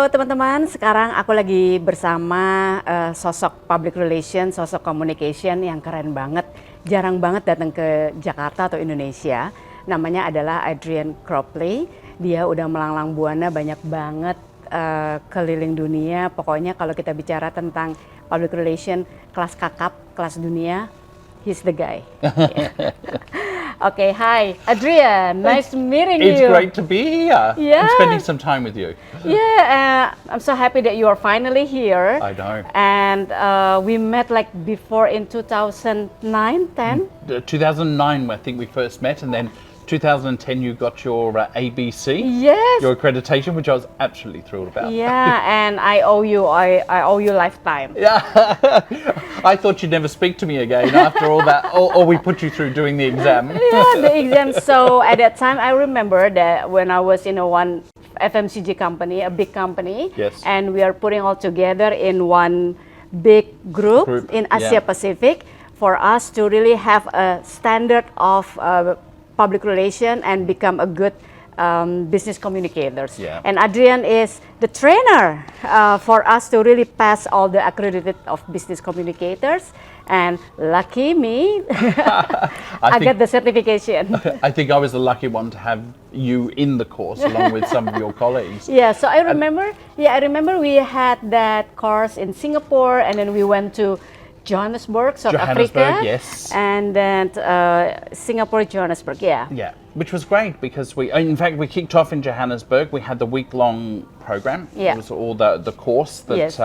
Halo teman-teman, sekarang aku lagi bersama sosok public relation, sosok communication yang keren banget. Jarang banget datang ke Jakarta atau Indonesia. Namanya adalah Adrian Cropley. Dia udah melanglang buana banyak banget keliling dunia. Pokoknya kalau kita bicara tentang public relation, kelas kakap, kelas dunia, he's the guy. Okay, hi, Adrian. Nice meeting you. It's great to be here Yeah. and spending some time with you. Yeah, I'm so happy that you are finally here. I know. And we met like before in 2009, 10? 2009, I think we first met, and then 2010 you got your ABC, Yes. your accreditation, which I was absolutely thrilled about. Yeah, and I owe you lifetime. Yeah. I thought you'd never speak to me again after all that, or we put you through doing the exam. Yeah, the exam. So at that time, I remember that when I was in one FMCG company, a big company, Yes. and we are putting all together in one big group in Asia yeah. Pacific for us to really have a standard of public relation and become a good business communicators. Yeah. And Adrian is the trainer for us to really pass all the accredited of business communicators. And lucky me, I got the certification. I think I was the lucky one to have you in the course along with some of your colleagues. Yeah, so I remember we had that course in Singapore, and then we went to Johannesburg, South Africa. Yes. And then Singapore, Johannesburg, yeah. Yeah, which was great because we kicked off in Johannesburg. We had the week-long program. Yeah. It was all the course that Yes.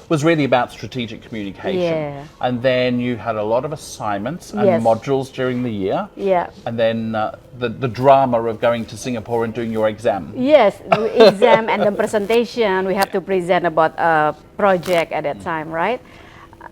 was really about strategic communication. Yeah. And then you had a lot of assignments and Yes. modules during the year. Yeah. And then the drama of going to Singapore and doing your exam. Yes, the exam and the presentation. We have to present about a project at that time, right?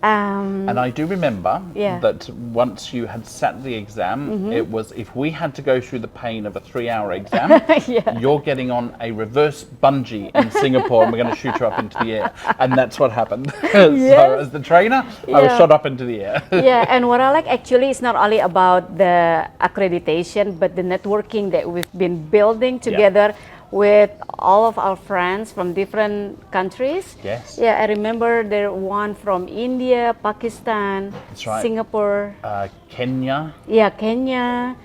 And I do remember Yeah. that once you had sat the exam, it was if we had to go through the pain of a 3-hour exam, Yeah. you're getting on a reverse bungee in Singapore and we're going to shoot you up into the air. And that's what happened. So Yes. as the trainer, I was Yeah. shot up into the air. Yeah, and what I like actually is not only about the accreditation, but the networking that we've been building together with all of our friends from different countries. Yes. Yeah, I remember there one from India, Pakistan, That's right. Singapore, Kenya, yeah, Kenya,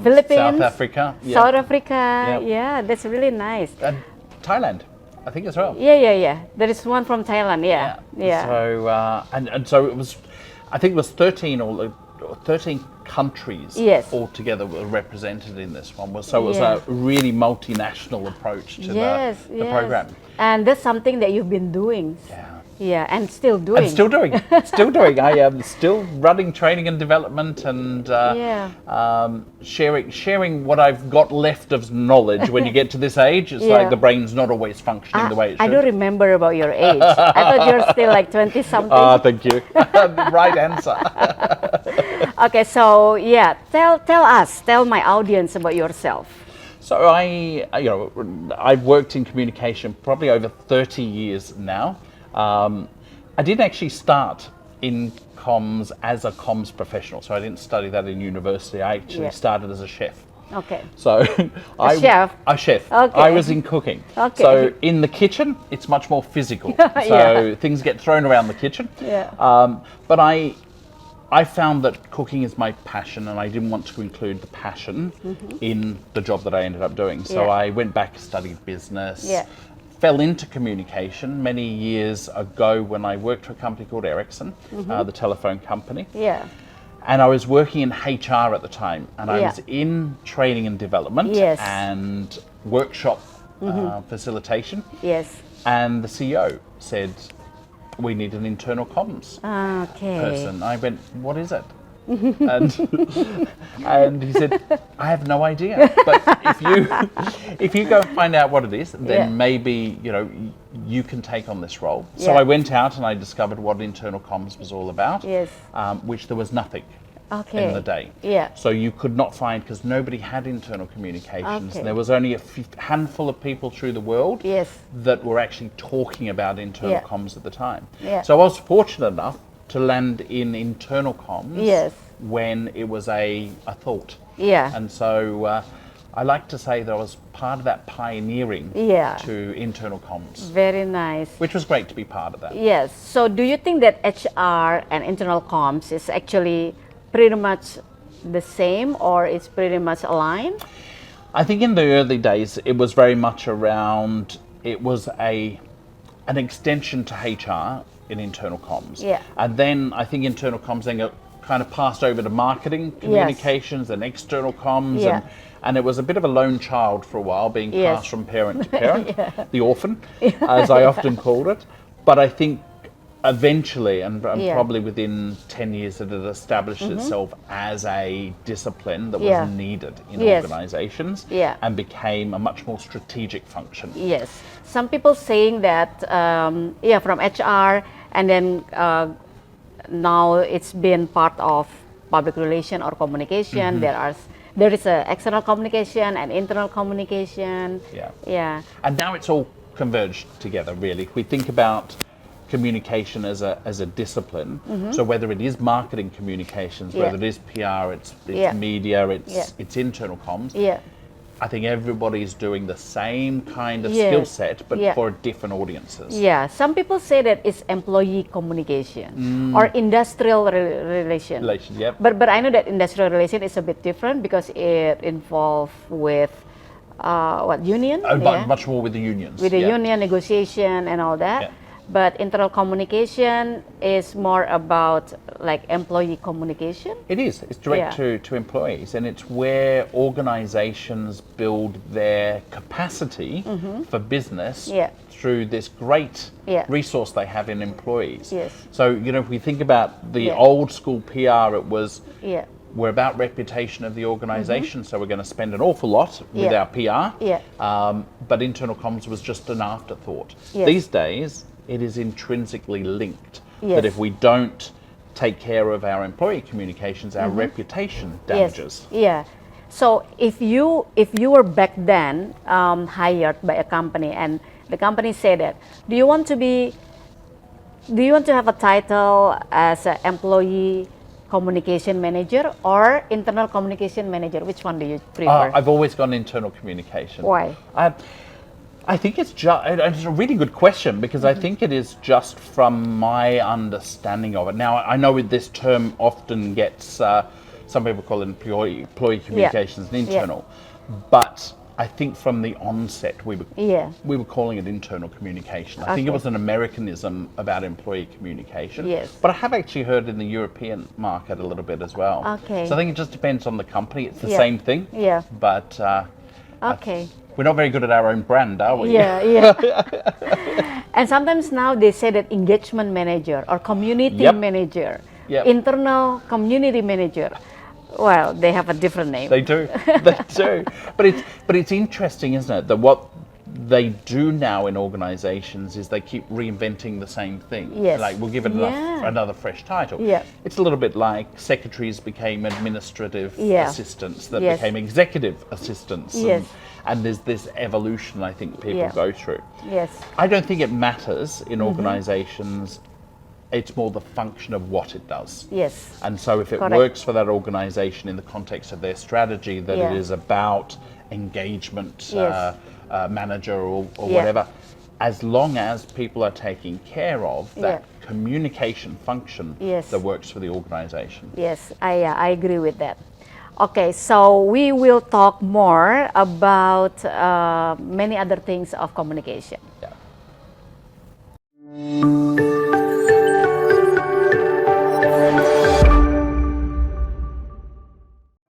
Philippines, South Africa. Yeah. South Africa. Yep. Yeah, that's really nice. And Thailand, I think as well. Yeah. There is one from Thailand. Yeah. So and so it was, I think it was 13 countries Yes. altogether were represented in this one. So it was Yeah. a really multinational approach to the program. And that's something that you've been doing. Yeah, and still doing. And still doing. I am still running training and development and sharing what I've got left of knowledge. When you get to this age, it's like the brain's not always functioning the way it should. I don't remember about your age. I thought you're still like 20 something. Thank you. Right answer. Okay, so yeah, tell my audience about yourself. So I've worked in communication probably over 30 years now. I didn't actually start in comms as a comms professional, so I didn't study that in university. I actually started as a chef. Okay. So A chef? A chef. Okay. I was in cooking. Okay. So in the kitchen, it's much more physical. So Yeah. things get thrown around the kitchen. Yeah. But I found that cooking is my passion, and I didn't want to include the passion in the job that I ended up doing. So Yeah. I went back, studied business, Yeah. fell into communication many years ago when I worked for a company called Ericsson, the telephone company. Yeah. And I was working in HR at the time, and I Yeah. was in training and development Yes. and workshop facilitation. Yes. And the CEO said, we need an internal comms Okay. person. I went, what is it? and he said, I have no idea. But if you go and find out what it is, then maybe you can take on this role. So I went out and I discovered what internal comms was all about. Yes. Which there was nothing Okay. in the day. Yeah. So you could not find, because nobody had internal communications. Okay. And there was only a handful of people through the world Yes. that were actually talking about internal comms at the time. Yeah. So I was fortunate enough to land in internal comms Yes. when it was a thought. Yeah. And so I like to say that I was part of that pioneering Yeah. to internal comms, Very nice. which was great to be part of that. Yes. So do you think that HR and internal comms is actually pretty much the same, or it's pretty much aligned? I think in the early days, it was very much around, it was an extension to HR in internal comms. Yeah. And then I think internal comms then got kind of passed over to marketing communications and external comms. Yeah. And it was a bit of a lone child for a while, being Yes. passed from parent to parent, the orphan, as I often called it. But I think eventually, and Yeah. probably within 10 years, it had established itself as a discipline that Yeah. was needed in Yes. organizations Yeah. and became a much more strategic function. Yes. Some people saying that, from HR, and then now it's been part of public relation or communication. There is a external communication and internal communication. Yeah. Yeah. And now it's all converged together, really. If we think about communication as a discipline, so whether it is marketing communications, whether it is PR, it's Yeah. media, Yeah. it's internal comms, Yeah. I think everybody's doing the same kind of Yes. skill set, but Yeah. for different audiences. Yeah, some people say that it's employee communication or industrial relation. Relation, yep. But I know that industrial relation is a bit different because it involves with union? Much more with the unions. With the yeah. union negotiation and all that. Yeah. But internal communication is more about like employee communication. It is. It's direct to employees, and it's where organizations build their capacity for business Yeah. through this great Yeah. resource they have in employees. Yes. So, if we think about the Yeah. old school PR, it was Yeah. we're about reputation of the organization, so we're going to spend an awful lot with Yeah. our PR. Yeah. But internal comms was just an afterthought. Yes. These days, it is intrinsically linked. Yes. That if we don't take care of our employee communications, our reputation damages. Yes. Yeah. So if you were back then hired by a company and the company said that, do you want to have a title as an employee communication manager or internal communication manager? Which one do you prefer? I've always gone internal communication. Why? I think it's a really good question, because I think it is just from my understanding of it. Now, I know this term often gets, some people call it employee communications and internal, but I think from the onset we were calling it internal communication. I think it was an Americanism about employee communication. Yes. But I have actually heard in the European market a little bit as well. Okay. So I think it just depends on the company. It's the Yeah. same thing. Yeah. But Okay. we're not very good at our own brand, are we? Yeah, yeah. And sometimes now they say that engagement manager or community Yep. manager, Yep. internal community manager. Well, they have a different name. They do. They do. But it's interesting, isn't it, that what they do now in organizations is they keep reinventing the same thing. Yes. Like, we'll give it another fresh title. Yeah. It's a little bit like secretaries became administrative Yeah. assistants that Yes. became executive assistants. Yes. And there's this evolution I think people Yeah. go through. Yes. I don't think it matters in organizations. It's more the function of what it does. Yes. And so if it Correct. works for that organization in the context of their strategy, that Yeah. it is about engagement Yes. manager or Yeah. whatever, as long as people are taking care of that communication function Yes. that works for the organization. Yes, I agree with that. Okay, so we will talk more about many other things of communication. Yeah.